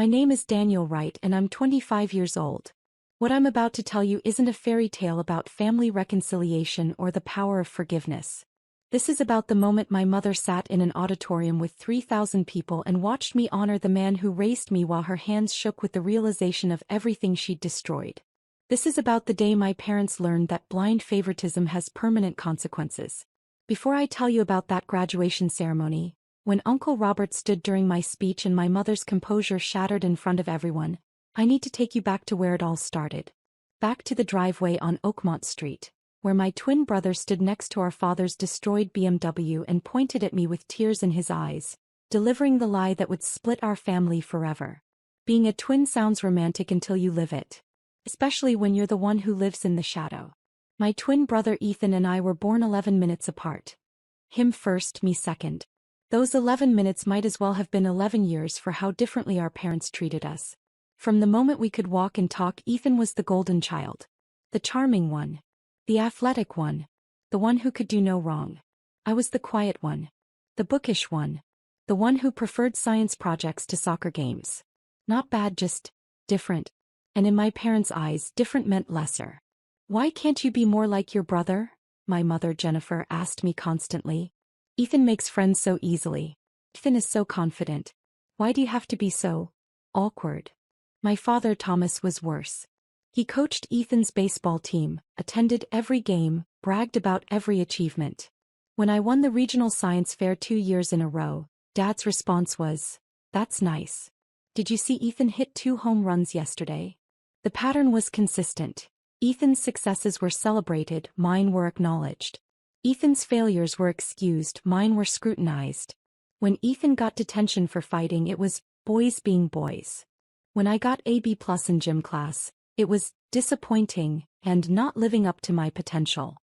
My name is Daniel Wright and I'm 25 years old. What I'm about to tell you isn't a fairy tale about family reconciliation or the power of forgiveness. This is about the moment my mother sat in an auditorium with 3,000 people and watched me honor the man who raised me while her hands shook with the realization of everything she'd destroyed. This is about the day my parents learned that blind favoritism has permanent consequences. Before I tell you about that graduation ceremony, when Uncle Robert stood during my speech and my mother's composure shattered in front of everyone, I need to take you back to where it all started. Back to the driveway on Oakmont Street, where my twin brother stood next to our father's destroyed BMW and pointed at me with tears in his eyes, delivering the lie that would split our family forever. Being a twin sounds romantic until you live it. Especially when you're the one who lives in the shadow. My twin brother Ethan and I were born 11 minutes apart. Him first, me second. Those 11 minutes might as well have been 11 years for how differently our parents treated us. From the moment we could walk and talk, Ethan was the golden child. The charming one. The athletic one. The one who could do no wrong. I was the quiet one. The bookish one. The one who preferred science projects to soccer games. Not bad, just different. And in my parents' eyes, different meant lesser. Why can't you be more like your brother? My mother Jennifer asked me constantly. Ethan makes friends so easily. Ethan is so confident. Why do you have to be so awkward? My father Thomas was worse. He coached Ethan's baseball team, attended every game, bragged about every achievement. When I won the regional science fair 2 years in a row, Dad's response was, "That's nice. Did you see Ethan hit 2 home runs yesterday?" The pattern was consistent. Ethan's successes were celebrated, mine were acknowledged. Ethan's failures were excused, mine were scrutinized. When Ethan got detention for fighting, it was boys being boys. When I got a B+ in gym class, it was disappointing and not living up to my potential.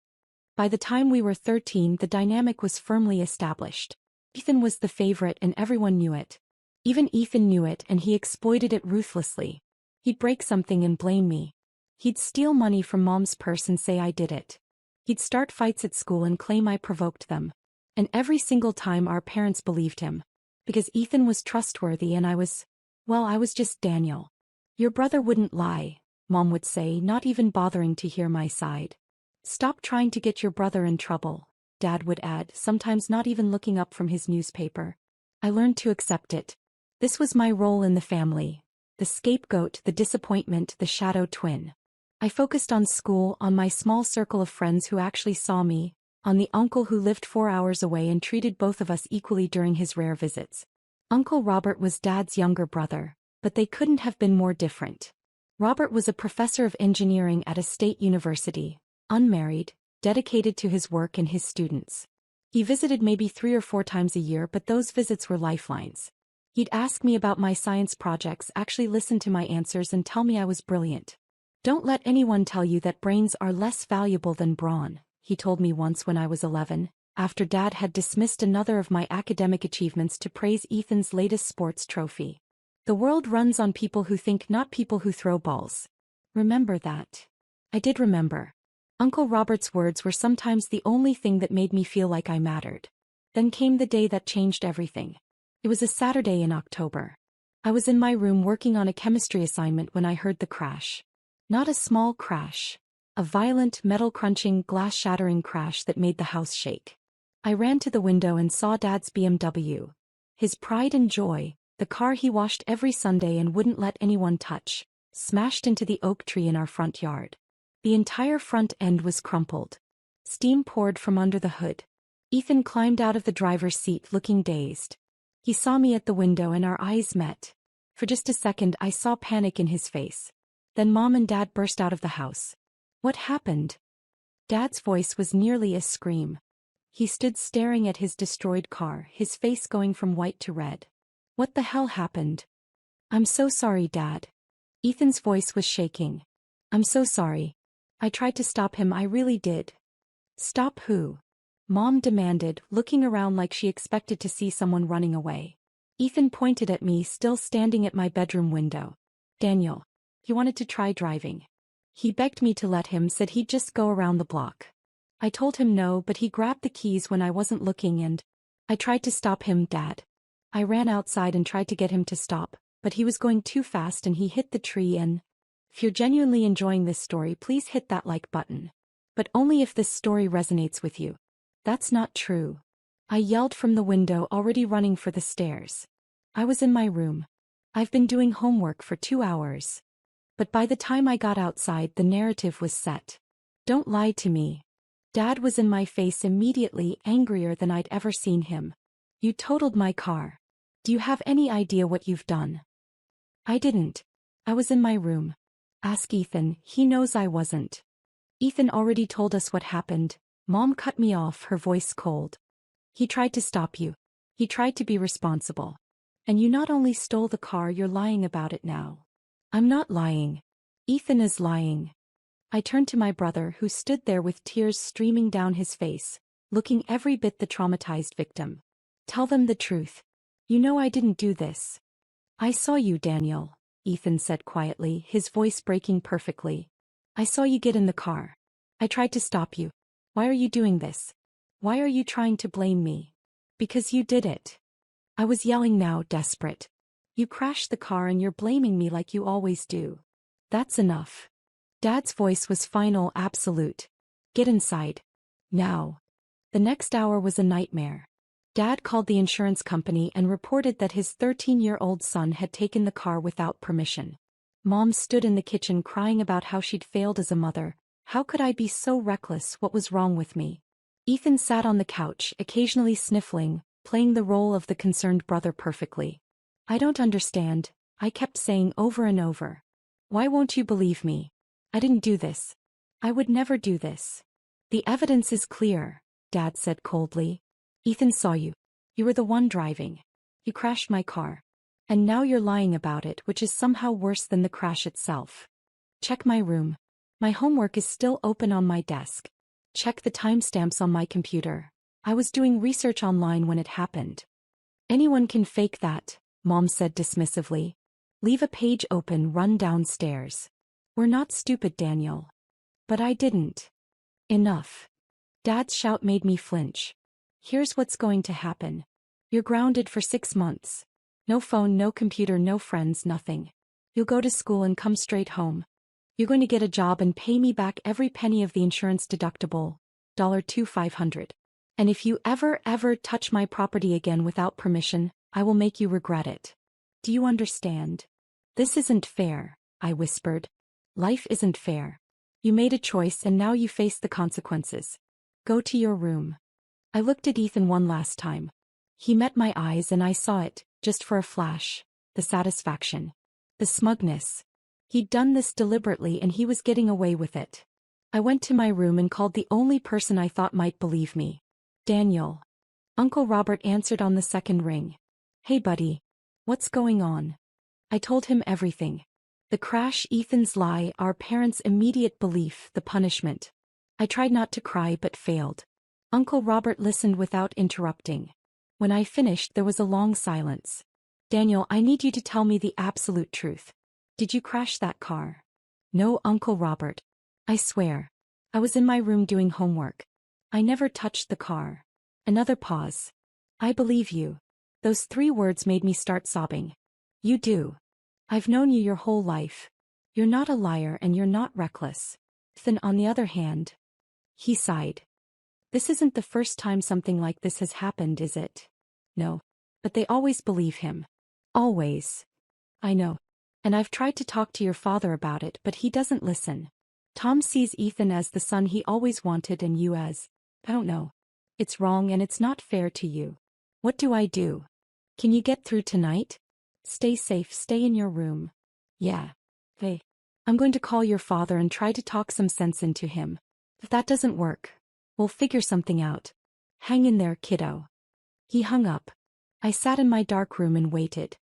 By the time we were 13, the dynamic was firmly established. Ethan was the favorite and everyone knew it. Even Ethan knew it and he exploited it ruthlessly. He'd break something and blame me. He'd steal money from Mom's purse and say I did it. He'd start fights at school and claim I provoked them. And every single time our parents believed him. Because Ethan was trustworthy and I was just Daniel. Your brother wouldn't lie, Mom would say, not even bothering to hear my side. Stop trying to get your brother in trouble, Dad would add, sometimes not even looking up from his newspaper. I learned to accept it. This was my role in the family. The scapegoat, the disappointment, the shadow twin. I focused on school, on my small circle of friends who actually saw me, on the uncle who lived 4 hours away and treated both of us equally during his rare visits. Uncle Robert was Dad's younger brother, but they couldn't have been more different. Robert was a professor of engineering at a state university, unmarried, dedicated to his work and his students. He visited maybe 3 or 4 times a year, but those visits were lifelines. He'd ask me about my science projects, actually listen to my answers and tell me I was brilliant. Don't let anyone tell you that brains are less valuable than brawn, he told me once when I was 11, after Dad had dismissed another of my academic achievements to praise Ethan's latest sports trophy. The world runs on people who think, not people who throw balls. Remember that. I did remember. Uncle Robert's words were sometimes the only thing that made me feel like I mattered. Then came the day that changed everything. It was a Saturday in October. I was in my room working on a chemistry assignment when I heard the crash. Not a small crash. A violent, metal-crunching, glass-shattering crash that made the house shake. I ran to the window and saw Dad's BMW. His pride and joy, the car he washed every Sunday and wouldn't let anyone touch, smashed into the oak tree in our front yard. The entire front end was crumpled. Steam poured from under the hood. Ethan climbed out of the driver's seat looking dazed. He saw me at the window and our eyes met. For just a second I saw panic in his face. Then Mom and Dad burst out of the house. What happened? Dad's voice was nearly a scream. He stood staring at his destroyed car, his face going from white to red. What the hell happened? I'm so sorry, Dad. Ethan's voice was shaking. I'm so sorry. I tried to stop him, I really did. Stop who? Mom demanded, looking around like she expected to see someone running away. Ethan pointed at me, still standing at my bedroom window. Daniel. He wanted to try driving. He begged me to let him, said he'd just go around the block. I told him no, but he grabbed the keys when I wasn't looking and I tried to stop him, Dad. I ran outside and tried to get him to stop, but he was going too fast and he hit the tree and... If you're genuinely enjoying this story, please hit that like button. But only if this story resonates with you. That's not true. I yelled from the window, already running for the stairs. I was in my room. I've been doing homework for 2 hours. But by the time I got outside, the narrative was set. Don't lie to me. Dad was in my face immediately, angrier than I'd ever seen him. You totaled my car. Do you have any idea what you've done? I didn't. I was in my room. Ask Ethan, he knows I wasn't. Ethan already told us what happened. Mom cut me off, her voice cold. He tried to stop you. He tried to be responsible. And you not only stole the car, you're lying about it now. I'm not lying. Ethan is lying. I turned to my brother, who stood there with tears streaming down his face, looking every bit the traumatized victim. Tell them the truth. You know I didn't do this. I saw you, Daniel. Ethan said quietly, his voice breaking perfectly. I saw you get in the car. I tried to stop you. Why are you doing this? Why are you trying to blame me? Because you did it. I was yelling now, desperate. You crashed the car and you're blaming me like you always do. That's enough. Dad's voice was final, absolute. Get inside. Now. The next hour was a nightmare. Dad called the insurance company and reported that his 13-year-old son had taken the car without permission. Mom stood in the kitchen crying about how she'd failed as a mother. How could I be so reckless? What was wrong with me? Ethan sat on the couch, occasionally sniffling, playing the role of the concerned brother perfectly. I don't understand, I kept saying over and over. Why won't you believe me? I didn't do this. I would never do this. The evidence is clear, Dad said coldly. Ethan saw you. You were the one driving. You crashed my car. And now you're lying about it, which is somehow worse than the crash itself. Check my room. My homework is still open on my desk. Check the timestamps on my computer. I was doing research online when it happened. Anyone can fake that, Mom said dismissively. Leave a page open, run downstairs. We're not stupid, Daniel. But I didn't. Enough. Dad's shout made me flinch. Here's what's going to happen. You're grounded for 6 months. No phone, no computer, no friends, nothing. You'll go to school and come straight home. You're going to get a job and pay me back every penny of the insurance deductible, $2,500. And if you ever touch my property again without permission, I will make you regret it. Do you understand? This isn't fair, I whispered. Life isn't fair. You made a choice and now you face the consequences. Go to your room. I looked at Ethan one last time. He met my eyes and I saw it, just for a flash, the satisfaction. The smugness. He'd done this deliberately and he was getting away with it. I went to my room and called the only person I thought might believe me. Daniel. Uncle Robert answered on the second ring. Hey buddy. What's going on? I told him everything. The crash, Ethan's lie, our parents' immediate belief, the punishment. I tried not to cry but failed. Uncle Robert listened without interrupting. When I finished, there was a long silence. Daniel, I need you to tell me the absolute truth. Did you crash that car? No, Uncle Robert. I swear. I was in my room doing homework. I never touched the car. Another pause. I believe you. Those 3 words made me start sobbing. You do. I've known you your whole life. You're not a liar and you're not reckless. Then on the other hand. He sighed. This isn't the first time something like this has happened, is it? No. But they always believe him. Always. I know. And I've tried to talk to your father about it, but he doesn't listen. Tom sees Ethan as the son he always wanted and you as, I don't know. It's wrong and it's not fair to you. What do I do? Can you get through tonight? Stay safe, stay in your room. Yeah. Hey. I'm going to call your father and try to talk some sense into him. If that doesn't work, we'll figure something out. Hang in there, kiddo. He hung up. I sat in my dark room and waited.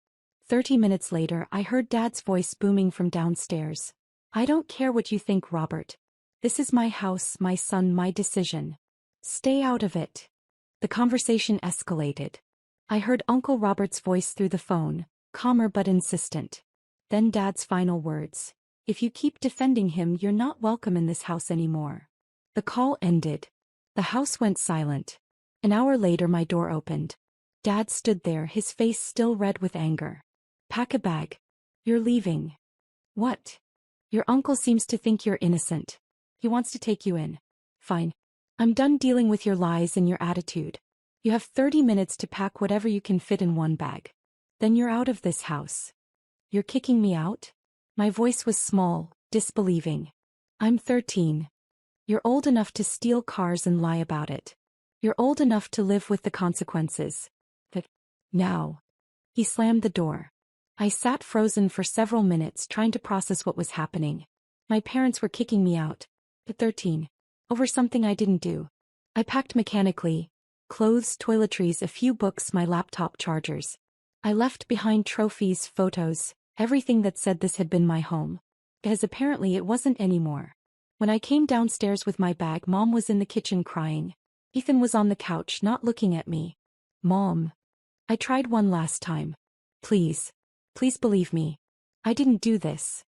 30 minutes later, I heard Dad's voice booming from downstairs. I don't care what you think, Robert. This is my house, my son, my decision. Stay out of it. The conversation escalated. I heard Uncle Robert's voice through the phone, calmer but insistent. Then Dad's final words. If you keep defending him, you're not welcome in this house anymore. The call ended. The house went silent. An hour later, my door opened. Dad stood there, his face still red with anger. Pack a bag. You're leaving. What? Your uncle seems to think you're innocent. He wants to take you in. Fine. I'm done dealing with your lies and your attitude. You have 30 minutes to pack whatever you can fit in one bag. Then you're out of this house. You're kicking me out? My voice was small, disbelieving. I'm 13. You're old enough to steal cars and lie about it. You're old enough to live with the consequences. But now. He slammed the door. I sat frozen for several minutes trying to process what was happening. My parents were kicking me out. At 13. Over something I didn't do. I packed mechanically. Clothes, toiletries, a few books, my laptop, chargers. I left behind trophies, photos, everything that said this had been my home. Because apparently it wasn't anymore. When I came downstairs with my bag, Mom was in the kitchen crying. Ethan was on the couch, not looking at me. Mom. I tried one last time. Please. Please believe me. I didn't do this.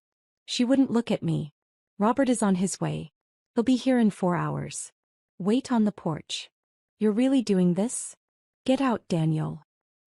She wouldn't look at me. Robert is on his way. He'll be here in 4 hours. Wait on the porch. You're really doing this? Get out, Daniel.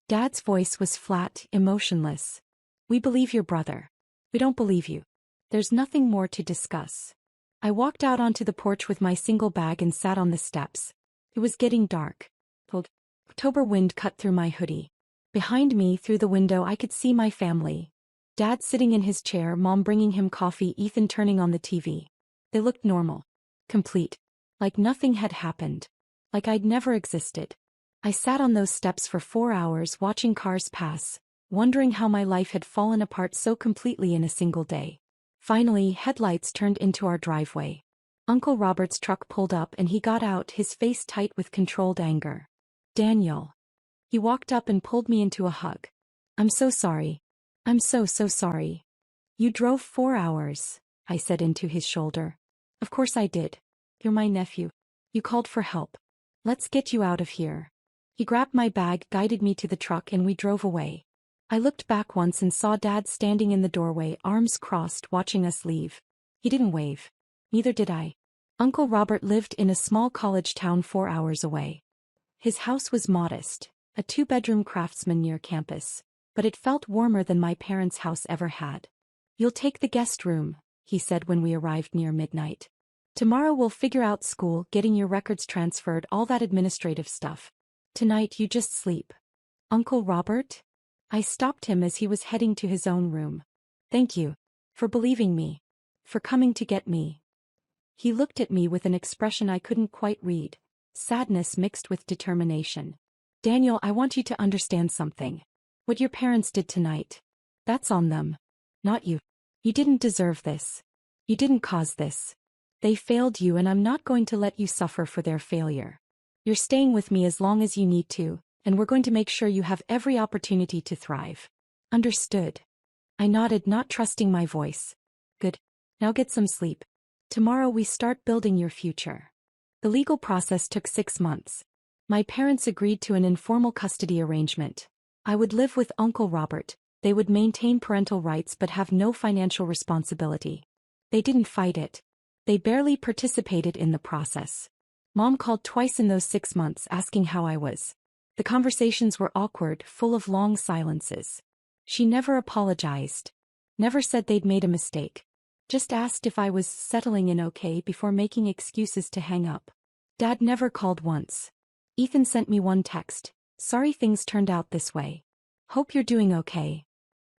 Dad's voice was flat, emotionless. We believe your brother. We don't believe you. There's nothing more to discuss. I walked out onto the porch with my single bag and sat on the steps. It was getting dark. Cold October wind cut through my hoodie. Behind me, through the window, I could see my family. Dad sitting in his chair, Mom bringing him coffee, Ethan turning on the TV. They looked normal. Complete. Like nothing had happened. Like I'd never existed. I sat on those steps for 4 hours watching cars pass, wondering how my life had fallen apart so completely in a single day. Finally, headlights turned into our driveway. Uncle Robert's truck pulled up and he got out, his face tight with controlled anger. Daniel. He walked up and pulled me into a hug. I'm so sorry. I'm so sorry. You drove 4 hours, I said into his shoulder. Of course I did. You're my nephew. You called for help. Let's get you out of here. He grabbed my bag, guided me to the truck, and we drove away. I looked back once and saw Dad standing in the doorway, arms crossed, watching us leave. He didn't wave. Neither did I. Uncle Robert lived in a small college town 4 hours away. His house was modest, a 2-bedroom craftsman near campus, but it felt warmer than my parents' house ever had. You'll take the guest room, he said when we arrived near midnight. Tomorrow we'll figure out school, getting your records transferred, all that administrative stuff. Tonight you just sleep. Uncle Robert? I stopped him as he was heading to his own room. Thank you. For believing me. For coming to get me. He looked at me with an expression I couldn't quite read. Sadness mixed with determination. Daniel, I want you to understand something. What your parents did tonight. That's on them. Not you. You didn't deserve this. You didn't cause this. They failed you, and I'm not going to let you suffer for their failure. You're staying with me as long as you need to, and we're going to make sure you have every opportunity to thrive. Understood. I nodded, not trusting my voice. Good. Now get some sleep. Tomorrow we start building your future. The legal process took 6 months. My parents agreed to an informal custody arrangement. I would live with Uncle Robert. They would maintain parental rights but have no financial responsibility. They didn't fight it. They barely participated in the process. Mom called twice in those 6 months asking how I was. The conversations were awkward, full of long silences. She never apologized. Never said they'd made a mistake. Just asked if I was settling in okay before making excuses to hang up. Dad never called once. Ethan sent me one text. Sorry things turned out this way. Hope you're doing okay.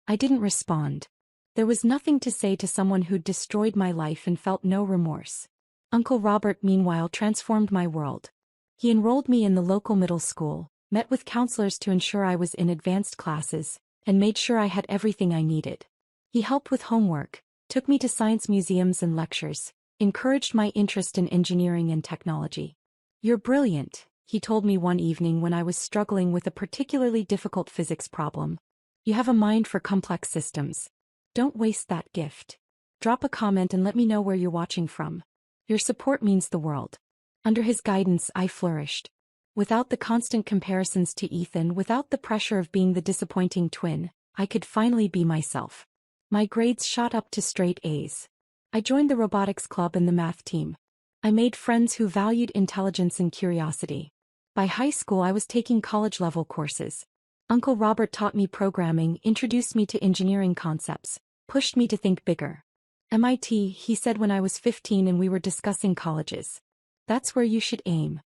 I didn't respond. There was nothing to say to someone who'd destroyed my life and felt no remorse. Uncle Robert, meanwhile, transformed my world. He enrolled me in the local middle school, met with counselors to ensure I was in advanced classes, and made sure I had everything I needed. He helped with homework, took me to science museums and lectures, encouraged my interest in engineering and technology. You're brilliant, he told me one evening when I was struggling with a particularly difficult physics problem. You have a mind for complex systems. Don't waste that gift. Drop a comment and let me know where you're watching from. Your support means the world. Under his guidance, I flourished. Without the constant comparisons to Ethan, without the pressure of being the disappointing twin, I could finally be myself. My grades shot up to straight A's. I joined the robotics club and the math team. I made friends who valued intelligence and curiosity. By high school, I was taking college-level courses. Uncle Robert taught me programming, introduced me to engineering concepts, pushed me to think bigger. MIT, he said when I was 15 and we were discussing colleges. That's where you should aim.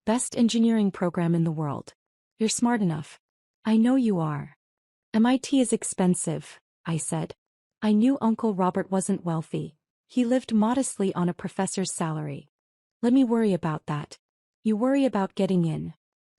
Best engineering program in the world. You're smart enough. I know you are. MIT is expensive, I said. I knew Uncle Robert wasn't wealthy. He lived modestly on a professor's salary. Let me worry about that. You worry about getting in.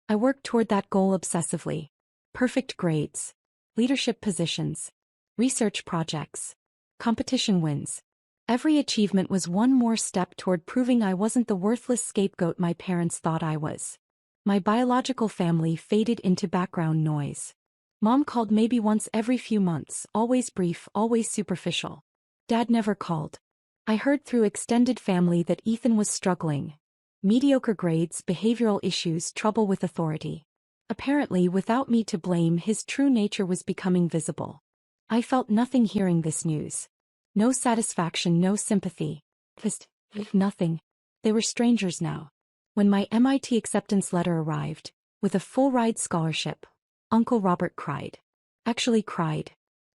I worked toward that goal obsessively. Perfect grades. Leadership positions. Research projects. Competition wins. Every achievement was one more step toward proving I wasn't the worthless scapegoat my parents thought I was. My biological family faded into background noise. Mom called maybe once every few months, always brief, always superficial. Dad never called. I heard through extended family that Ethan was struggling. Mediocre grades, behavioral issues, trouble with authority. Apparently, without me to blame, his true nature was becoming visible. I felt nothing hearing this news. No satisfaction, no sympathy. Just nothing. They were strangers now. When my MIT acceptance letter arrived, with a full-ride scholarship, Uncle Robert cried. Actually cried.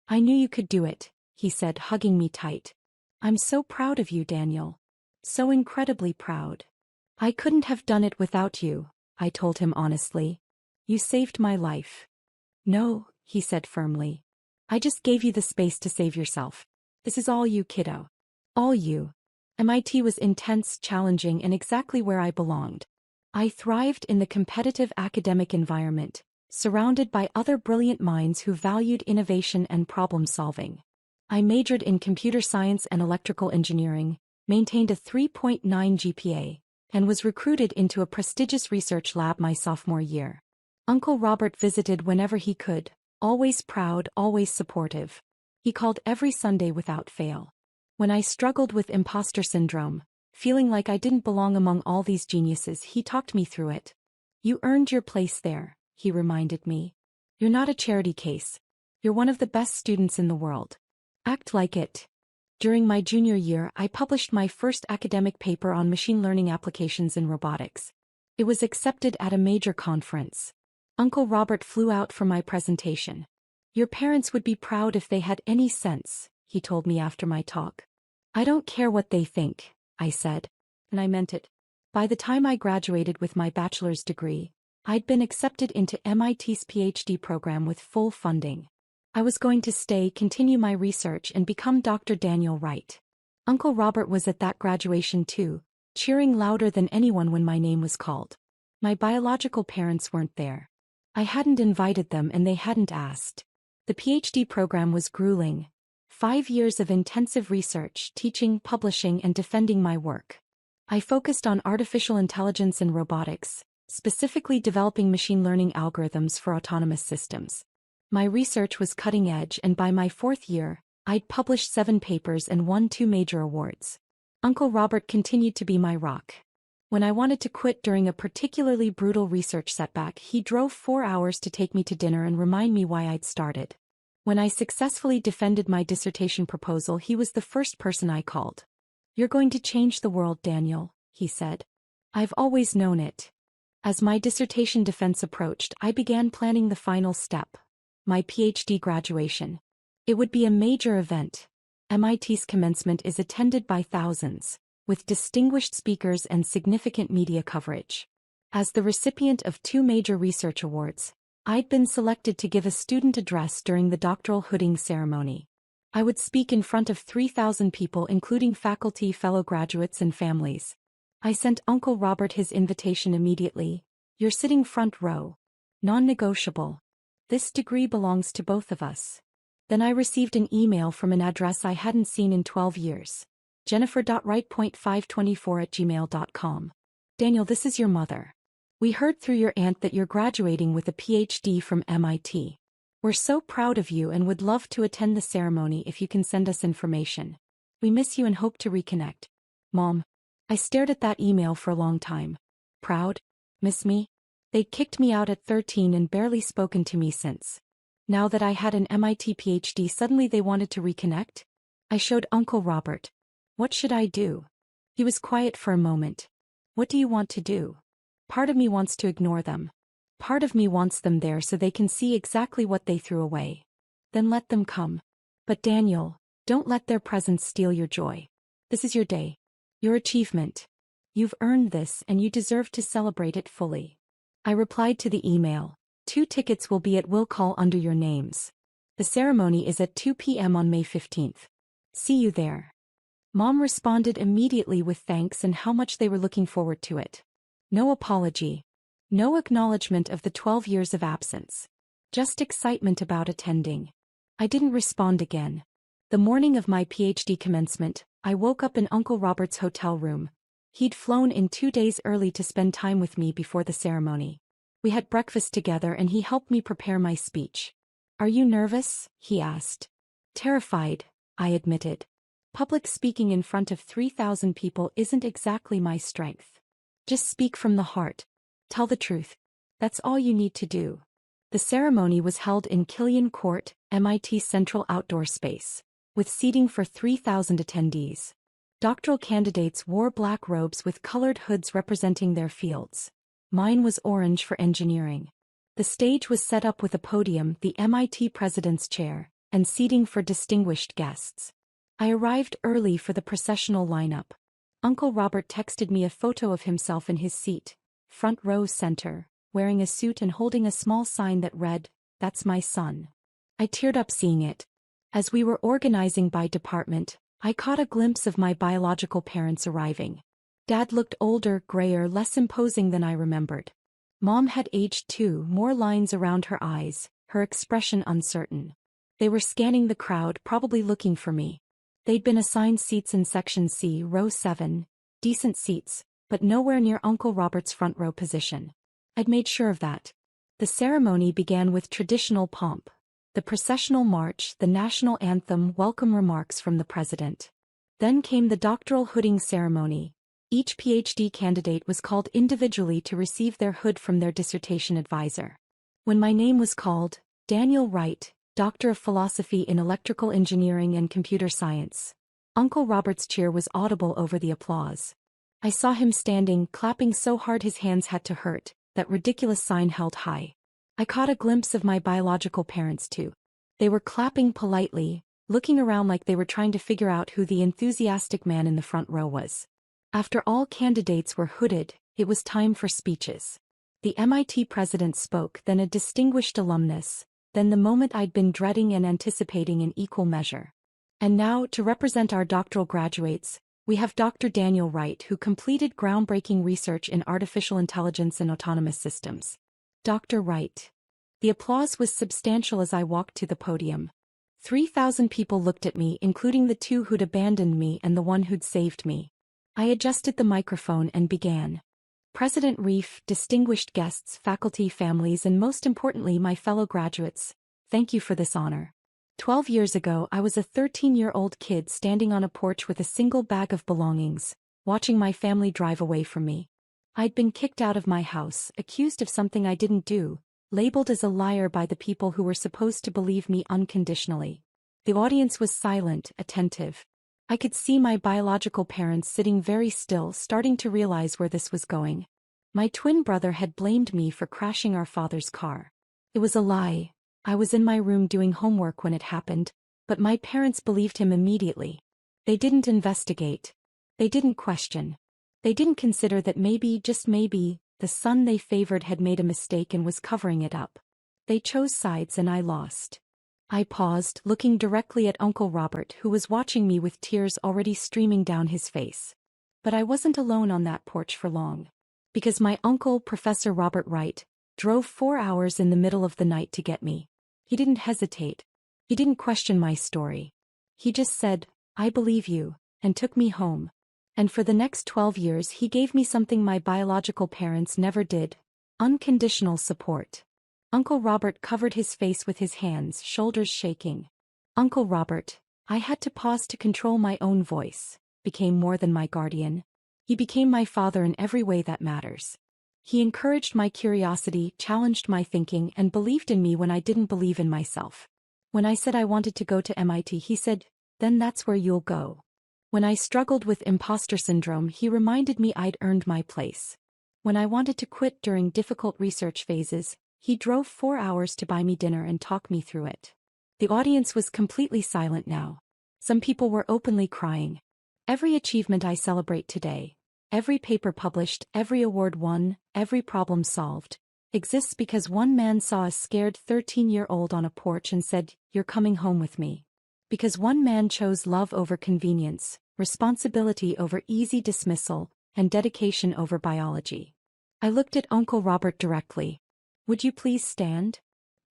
I knew you could do it, he said, hugging me tight. I'm so proud of you, Daniel. So incredibly proud. I couldn't have done it without you, I told him honestly. You saved my life. No, he said firmly. I just gave you the space to save yourself. This is all you, kiddo. All you. MIT was intense, challenging, and exactly where I belonged. I thrived in the competitive academic environment, surrounded by other brilliant minds who valued innovation and problem-solving. I majored in computer science and electrical engineering, maintained a 3.9 GPA, and was recruited into a prestigious research lab my sophomore year. Uncle Robert visited whenever he could, always proud, always supportive. He called every Sunday without fail. When I struggled with imposter syndrome, feeling like I didn't belong among all these geniuses, he talked me through it. You earned your place there, he reminded me. You're not a charity case. You're one of the best students in the world. Act like it. During my junior year, I published my first academic paper on machine learning applications in robotics. It was accepted at a major conference. Uncle Robert flew out for my presentation. Your parents would be proud if they had any sense, he told me after my talk. I don't care what they think, I said. And I meant it. By the time I graduated with my bachelor's degree, I'd been accepted into MIT's PhD program with full funding. I was going to stay, continue my research, and become Dr. Daniel Wright. Uncle Robert was at that graduation too, cheering louder than anyone when my name was called. My biological parents weren't there. I hadn't invited them and they hadn't asked. The PhD program was grueling. 5 years of intensive research, teaching, publishing, and defending my work. I focused on artificial intelligence and robotics, specifically developing machine learning algorithms for autonomous systems. My research was cutting edge, and by my 4th year, I'd published 7 papers and won 2 major awards. Uncle Robert continued to be my rock. When I wanted to quit during a particularly brutal research setback, he drove 4 hours to take me to dinner and remind me why I'd started. When I successfully defended my dissertation proposal, he was the first person I called. You're going to change the world, Daniel, he said. I've always known it. As my dissertation defense approached, I began planning the final step. My PhD graduation. It would be a major event. MIT's commencement is attended by thousands, with distinguished speakers and significant media coverage. As the recipient of 2 major research awards, I'd been selected to give a student address during the doctoral hooding ceremony. I would speak in front of 3,000 people, including faculty, fellow graduates, and families. I sent Uncle Robert his invitation immediately. You're sitting front row. Non-negotiable. This degree belongs to both of us. Then I received an email from an address I hadn't seen in 12 years. Jennifer.wright.524@gmail.com. Daniel, this is your mother. We heard through your aunt that you're graduating with a PhD from MIT. We're so proud of you and would love to attend the ceremony if you can send us information. We miss you and hope to reconnect. Mom. I stared at that email for a long time. Proud? Miss me? They'd kicked me out at 13 and barely spoken to me since. Now that I had an MIT PhD, suddenly they wanted to reconnect? I showed Uncle Robert. What should I do? He was quiet for a moment. What do you want to do? Part of me wants to ignore them. Part of me wants them there so they can see exactly what they threw away. Then let them come. But Daniel, don't let their presence steal your joy. This is your day. Your achievement. You've earned this and you deserve to celebrate it fully. I replied to the email. 2 tickets will be at will call under your names. The ceremony is at 2 p.m. on May 15th. See you there. Mom responded immediately with thanks and how much they were looking forward to it. No apology. No acknowledgement of the 12 years of absence. Just excitement about attending. I didn't respond again. The morning of my PhD commencement, I woke up in Uncle Robert's hotel room. He'd flown in 2 days early to spend time with me before the ceremony. We had breakfast together and he helped me prepare my speech. Are you nervous? He asked. Terrified, I admitted. Public speaking in front of 3,000 people isn't exactly my strength. Just speak from the heart. Tell the truth. That's all you need to do. The ceremony was held in Killian Court, MIT's central outdoor space, with seating for 3,000 attendees. Doctoral candidates wore black robes with colored hoods representing their fields. Mine was orange for engineering. The stage was set up with a podium, the MIT president's chair, and seating for distinguished guests. I arrived early for the processional lineup. Uncle Robert texted me a photo of himself in his seat, front row center, wearing a suit and holding a small sign that read, "That's my son." I teared up seeing it. As we were organizing by department, I caught a glimpse of my biological parents arriving. Dad looked older, grayer, less imposing than I remembered. Mom had aged too, more lines around her eyes, her expression uncertain. They were scanning the crowd, probably looking for me. They'd been assigned seats in Section C, row 7, decent seats, but nowhere near Uncle Robert's front row position. I'd made sure of that. The ceremony began with traditional pomp. The processional march, the national anthem, welcome remarks from the president. Then came the doctoral hooding ceremony. Each PhD candidate was called individually to receive their hood from their dissertation advisor. When my name was called, Daniel Wright, Doctor of Philosophy in Electrical Engineering and Computer Science. Uncle Robert's cheer was audible over the applause. I saw him standing, clapping so hard his hands had to hurt, that ridiculous sign held high. I caught a glimpse of my biological parents too. They were clapping politely, looking around like they were trying to figure out who the enthusiastic man in the front row was. After all candidates were hooded, it was time for speeches. The MIT president spoke, then a distinguished alumnus, then the moment I'd been dreading and anticipating in equal measure. And now, to represent our doctoral graduates, we have Dr. Daniel Wright, who completed groundbreaking research in artificial intelligence and autonomous systems. Dr. Wright. The applause was substantial as I walked to the podium. 3,000 people looked at me, including the 2 who'd abandoned me and the one who'd saved me. I adjusted the microphone and began. President Reif, distinguished guests, faculty, families, and most importantly my fellow graduates, thank you for this honor. 12 years ago I was a 13-year-old kid standing on a porch with a single bag of belongings, watching my family drive away from me. I'd been kicked out of my house, accused of something I didn't do, labeled as a liar by the people who were supposed to believe me unconditionally. The audience was silent, attentive. I could see my biological parents sitting very still, starting to realize where this was going. My twin brother had blamed me for crashing our father's car. It was a lie. I was in my room doing homework when it happened, but my parents believed him immediately. They didn't investigate. They didn't question. They didn't consider that maybe, just maybe, the son they favored had made a mistake and was covering it up. They chose sides and I lost. I paused, looking directly at Uncle Robert, who was watching me with tears already streaming down his face. But I wasn't alone on that porch for long. Because my uncle, Professor Robert Wright, drove 4 hours in the middle of the night to get me. He didn't hesitate. He didn't question my story. He just said, "I believe you," and took me home. And for the next 12 years he gave me something my biological parents never did: unconditional support. Uncle Robert covered his face with his hands, shoulders shaking. Uncle Robert, I had to pause to control my own voice, became more than my guardian. He became my father in every way that matters. He encouraged my curiosity, challenged my thinking, and believed in me when I didn't believe in myself. When I said I wanted to go to MIT, he said, "Then that's where you'll go." When I struggled with imposter syndrome, he reminded me I'd earned my place. When I wanted to quit during difficult research phases, he drove 4 hours to buy me dinner and talk me through it. The audience was completely silent now. Some people were openly crying. Every achievement I celebrate today, every paper published, every award won, every problem solved, exists because one man saw a scared 13-year-old on a porch and said, "You're coming home with me." Because one man chose love over convenience, responsibility over easy dismissal, and dedication over biology. I looked at Uncle Robert directly. "Would you please stand?"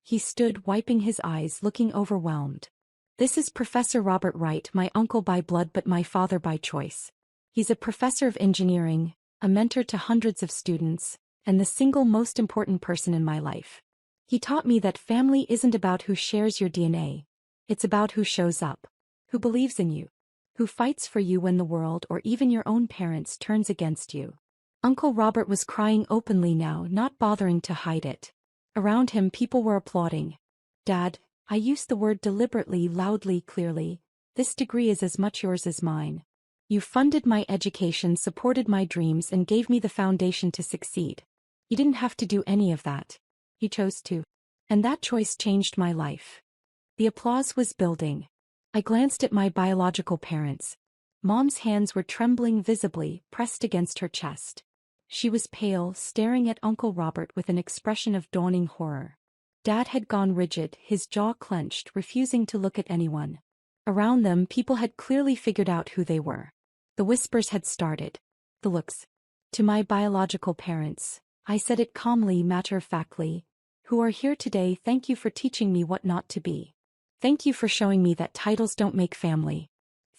He stood, wiping his eyes, looking overwhelmed. "This is Professor Robert Wright, my uncle by blood but my father by choice. He's a professor of engineering, a mentor to hundreds of students, and the single most important person in my life. He taught me that family isn't about who shares your DNA. It's about who shows up, who believes in you, who fights for you when the world or even your own parents turns against you." Uncle Robert was crying openly now, not bothering to hide it. Around him people were applauding. "Dad," I used the word deliberately, loudly, clearly, "this degree is as much yours as mine. You funded my education, supported my dreams, and gave me the foundation to succeed. You didn't have to do any of that. You chose to. And that choice changed my life." The applause was building. I glanced at my biological parents. Mom's hands were trembling visibly, pressed against her chest. She was pale, staring at Uncle Robert with an expression of dawning horror. Dad had gone rigid, his jaw clenched, refusing to look at anyone. Around them, people had clearly figured out who they were. The whispers had started. The looks. "To my biological parents," I said it calmly, matter-of-factly, "who are here today, thank you for teaching me what not to be. Thank you for showing me that titles don't make family.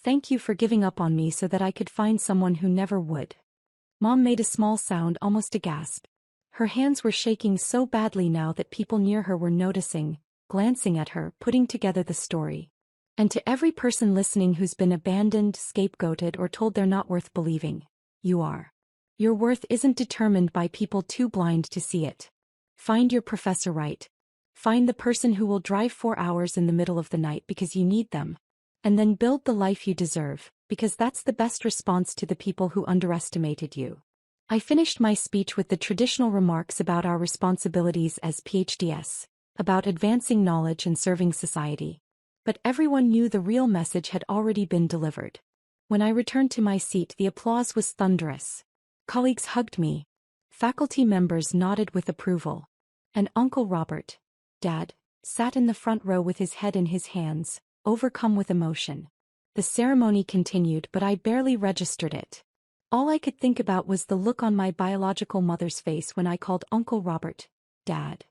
Thank you for giving up on me so that I could find someone who never would." Mom made a small sound, almost a gasp. Her hands were shaking so badly now that people near her were noticing, glancing at her, putting together the story. "And to every person listening who's been abandoned, scapegoated, or told they're not worth believing, you are. Your worth isn't determined by people too blind to see it. Find your Professor Right. Find the person who will drive 4 hours in the middle of the night because you need them. And then build the life you deserve, because that's the best response to the people who underestimated you." I finished my speech with the traditional remarks about our responsibilities as PhDs, about advancing knowledge and serving society. But everyone knew the real message had already been delivered. When I returned to my seat, the applause was thunderous. Colleagues hugged me. Faculty members nodded with approval. And Uncle Robert, Dad, sat in the front row with his head in his hands, overcome with emotion. The ceremony continued, but I barely registered it. All I could think about was the look on my biological mother's face when I called Uncle Robert, Dad.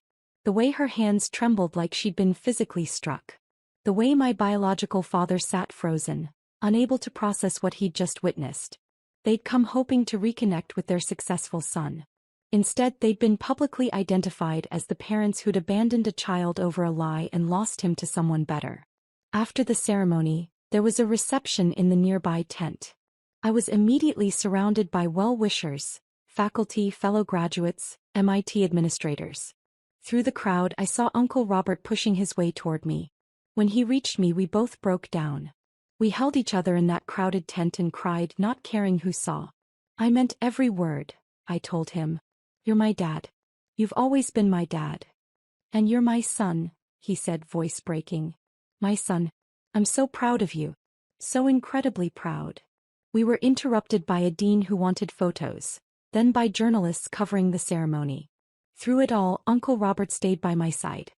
The way her hands trembled like she'd been physically struck. The way my biological father sat frozen, unable to process what he'd just witnessed. They'd come hoping to reconnect with their successful son. Instead, they'd been publicly identified as the parents who'd abandoned a child over a lie and lost him to someone better. After the ceremony, there was a reception in the nearby tent. I was immediately surrounded by well-wishers, faculty, fellow graduates, MIT administrators. Through the crowd, I saw Uncle Robert pushing his way toward me. When he reached me, we both broke down. We held each other in that crowded tent and cried, not caring who saw. "I meant every word," I told him. "You're my dad. You've always been my dad. And you're my son," he said, voice breaking. "My son. I'm so proud of you. So incredibly proud." We were interrupted by a dean who wanted photos, then by journalists covering the ceremony. Through it all, Uncle Robert stayed by my side.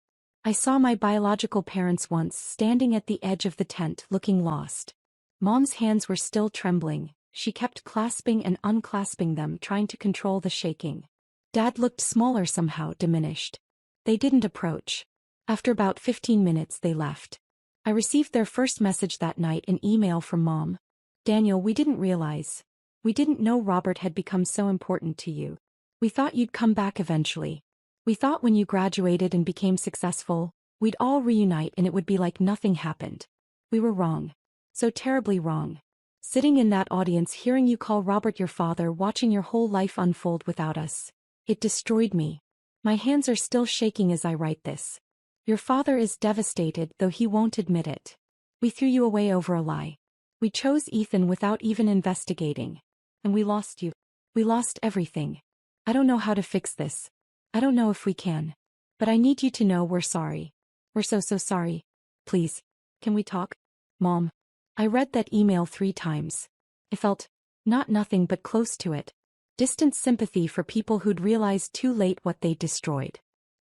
I saw my biological parents once standing at the edge of the tent, looking lost. Mom's hands were still trembling. She kept clasping and unclasping them, trying to control the shaking. Dad looked smaller somehow, diminished. They didn't approach. After about 15 minutes, they left. I received their first message that night, an email from Mom. "Daniel, we didn't realize. We didn't know Robert had become so important to you. We thought you'd come back eventually. We thought when you graduated and became successful, we'd all reunite and it would be like nothing happened. We were wrong. So terribly wrong. Sitting in that audience, hearing you call Robert your father, watching your whole life unfold without us. It destroyed me. My hands are still shaking as I write this. Your father is devastated, though he won't admit it. We threw you away over a lie. We chose Ethan without even investigating. And we lost you. We lost everything. I don't know how to fix this. I don't know if we can. But I need you to know we're sorry. We're so sorry. Please. Can we talk? Mom. I read that email 3 times. I felt, not nothing but close to it. Distant sympathy for people who'd realized too late what they'd destroyed.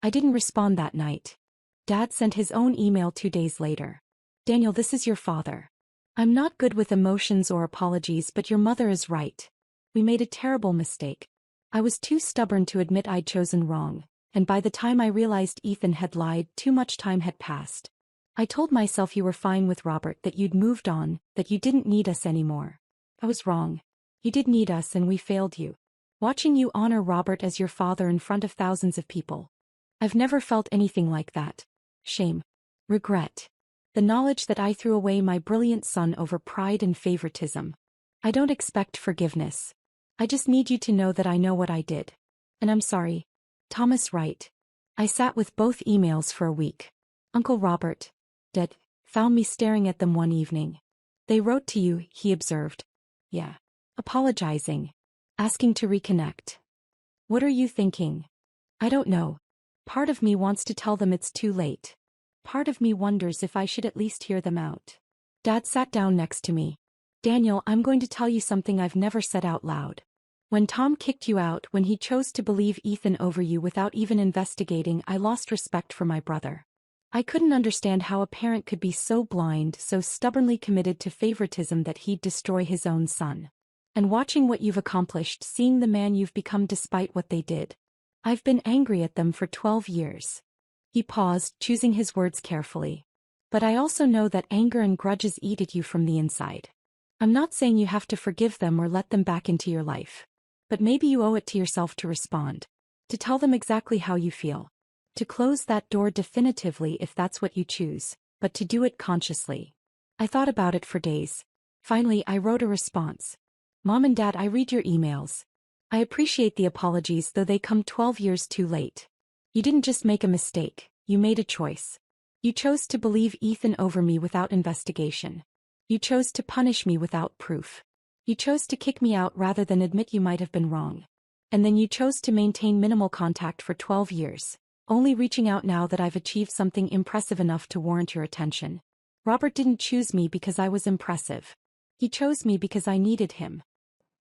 I didn't respond that night. Dad sent his own email 2 days later. Daniel, this is your father. I'm not good with emotions or apologies, but your mother is right. We made a terrible mistake. I was too stubborn to admit I'd chosen wrong, and by the time I realized Ethan had lied, too much time had passed. I told myself you were fine with Robert, that you'd moved on, that you didn't need us anymore. I was wrong. You did need us and we failed you. Watching you honor Robert as your father in front of thousands of people. I've never felt anything like that. Shame. Regret. The knowledge that I threw away my brilliant son over pride and favoritism. I don't expect forgiveness. I just need you to know that I know what I did. And I'm sorry. Thomas Wright. I sat with both emails for a week. Uncle Robert, dead, found me staring at them one evening. They wrote to you, he observed. Yeah. Apologizing. Asking to reconnect. What are you thinking? I don't know. Part of me wants to tell them it's too late. Part of me wonders if I should at least hear them out. Dad sat down next to me. Daniel, I'm going to tell you something I've never said out loud. When Tom kicked you out, when he chose to believe Ethan over you without even investigating, I lost respect for my brother. I couldn't understand how a parent could be so blind, so stubbornly committed to favoritism that he'd destroy his own son. And watching what you've accomplished, seeing the man you've become despite what they did. I've been angry at them for 12 years. He paused, choosing his words carefully. But I also know that anger and grudges eat at you from the inside. I'm not saying you have to forgive them or let them back into your life. But maybe you owe it to yourself to respond. To tell them exactly how you feel. To close that door definitively if that's what you choose, but to do it consciously. I thought about it for days. Finally, I wrote a response. Mom and Dad, I read your emails. I appreciate the apologies, though they come 12 years too late. You didn't just make a mistake, you made a choice. You chose to believe Ethan over me without investigation. You chose to punish me without proof. You chose to kick me out rather than admit you might have been wrong. And then you chose to maintain minimal contact for 12 years, only reaching out now that I've achieved something impressive enough to warrant your attention. Robert didn't choose me because I was impressive. He chose me because I needed him.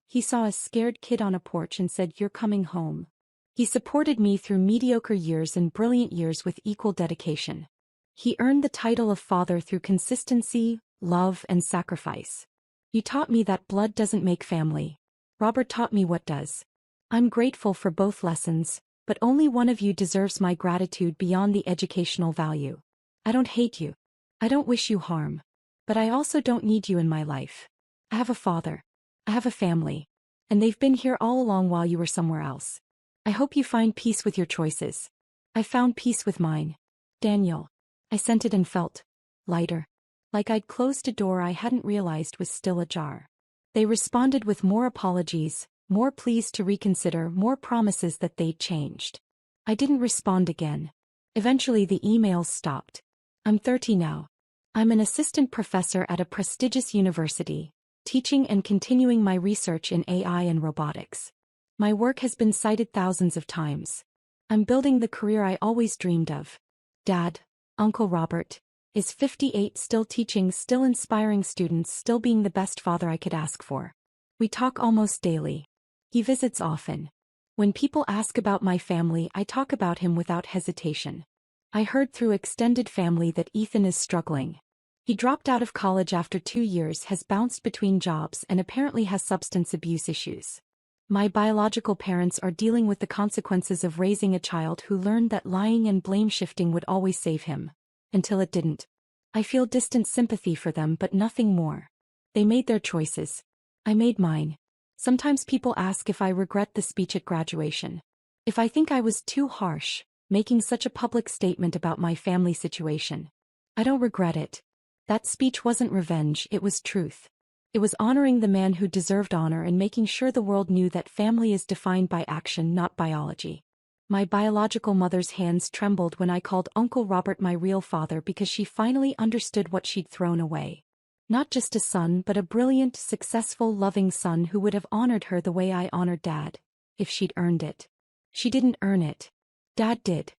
He saw a scared kid on a porch and said, "You're coming home." He supported me through mediocre years and brilliant years with equal dedication. He earned the title of father through consistency, love, and sacrifice. You taught me that blood doesn't make family. Robert taught me what does. I'm grateful for both lessons, but only one of you deserves my gratitude beyond the educational value. I don't hate you. I don't wish you harm. But I also don't need you in my life. I have a father. I have a family. And they've been here all along while you were somewhere else. I hope you find peace with your choices. I found peace with mine. Daniel. I sent it and felt lighter. Like I'd closed a door I hadn't realized was still ajar. They responded with more apologies, more pleas to reconsider, more promises that they'd changed. I didn't respond again. Eventually the emails stopped. I'm 30 now. I'm an assistant professor at a prestigious university, teaching and continuing my research in AI and robotics. My work has been cited thousands of times. I'm building the career I always dreamed of. Dad, Uncle Robert, is 58, still teaching, still inspiring students, still being the best father I could ask for. We talk almost daily. He visits often. When people ask about my family, I talk about him without hesitation. I heard through extended family that Ethan is struggling. He dropped out of college after 2 years, has bounced between jobs, and apparently has substance abuse issues. My biological parents are dealing with the consequences of raising a child who learned that lying and blame shifting would always save him. Until it didn't. I feel distant sympathy for them, but nothing more. They made their choices. I made mine. Sometimes people ask if I regret the speech at graduation. If I think I was too harsh, making such a public statement about my family situation. I don't regret it. That speech wasn't revenge, it was truth. It was honoring the man who deserved honor and making sure the world knew that family is defined by action, not biology. My biological mother's hands trembled when I called Uncle Robert my real father because she finally understood what she'd thrown away. Not just a son, but a brilliant, successful, loving son who would have honored her the way I honored Dad. if she'd earned it. She didn't earn it. Dad did.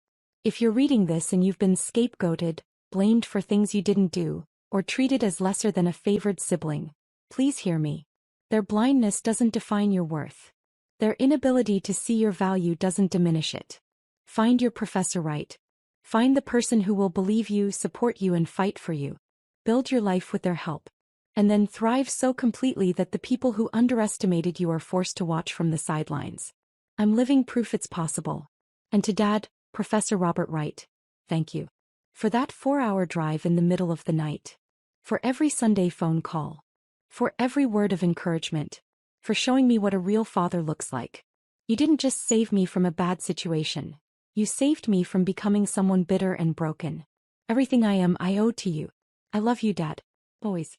If you're reading this and you've been scapegoated, blamed for things you didn't do, or treated as lesser than a favored sibling, please hear me. Their blindness doesn't define your worth. Their inability to see your value doesn't diminish it. Find your professor right. Find the person who will believe you, support you, and fight for you. Build your life with their help. And then thrive so completely that the people who underestimated you are forced to watch from the sidelines. I'm living proof it's possible. And to Dad, Professor Robert Wright, thank you. For that 4-hour drive in the middle of the night. For every Sunday phone call. For every word of encouragement. For showing me what a real father looks like. You didn't just save me from a bad situation. You saved me from becoming someone bitter and broken. Everything I am, I owe to you. I love you, Dad. Always.